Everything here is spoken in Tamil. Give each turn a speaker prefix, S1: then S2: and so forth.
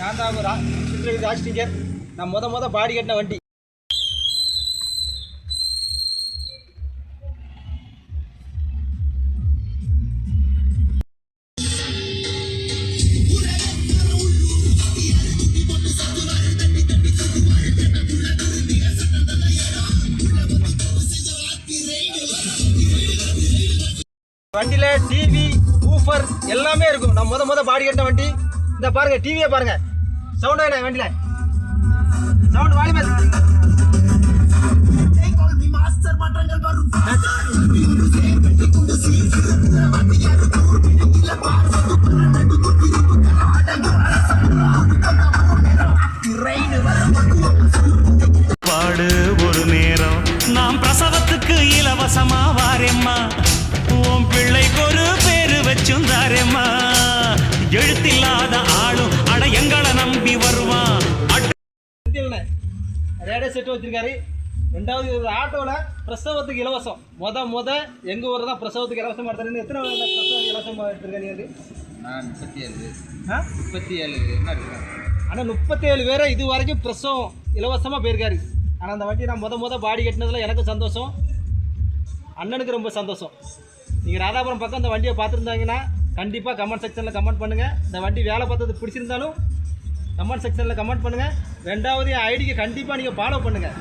S1: நான் தான் ராஜ்டிங்கர். நான் முத பாடி கட்டின வண்டி. வண்டியில டிவி ஊஃபர் எல்லாமே இருக்கும். நான் முத பாடி கட்டின வண்டி. இந்த பாருங்க, டிவியை பாருங்க, சவுண்ட் வேணும் வண்டியில, சவுண்ட் வாலி பேச.
S2: பாடு ஒரு நேரம் நாம் பிரசவத்துக்கு இலவசமா வாரேம்மா, உன் பிள்ளைக்கு ஒரு பேரு வச்சுந்தாரேம்மா, எழுத்தில்லாத ஆளும் அட எங்களை நம்பி வருவான்.
S1: ரேடியோ செட் வச்சிருக்காரு. ரெண்டாவது ஒரு ஆட்டோவில் பிரசவத்துக்கு இலவசம். முத எங்கள் ஊரில் தான் பிரசவத்துக்கு இலவசம் எடுத்துருக்கீங்க. எத்தனை பிரசவத்துக்கு இலவசமாக எடுத்துருக்கீங்க?
S3: நான் 37 என்ன இருக்கேன்.
S1: ஆனால் 37 பேரை இது வரைக்கும் பிரசவம் இலவசமாக போயிருக்காரு. ஆனால் அந்த வண்டி நான் முத பாடி கட்டினதில் எனக்கு சந்தோஷம், அண்ணனுக்கு ரொம்ப சந்தோஷம். நீங்கள் ராதாபுரம் பக்கம் இந்த வண்டியை பார்த்துருந்தாங்கன்னா கண்டிப்பாக கமெண்ட் செக்ஷனில் கமெண்ட் பண்ணுங்கள். இந்த வண்டி வேலை பார்த்தது பிடிச்சிருந்தாலும் கமெண்ட் செக்ஷனில் கமெண்ட் பண்ணுங்கள். ரெண்டாவது ஐடிக்கு கண்டிப்பாக நீங்கள் ஃபாலோ பண்ணுங்கள்.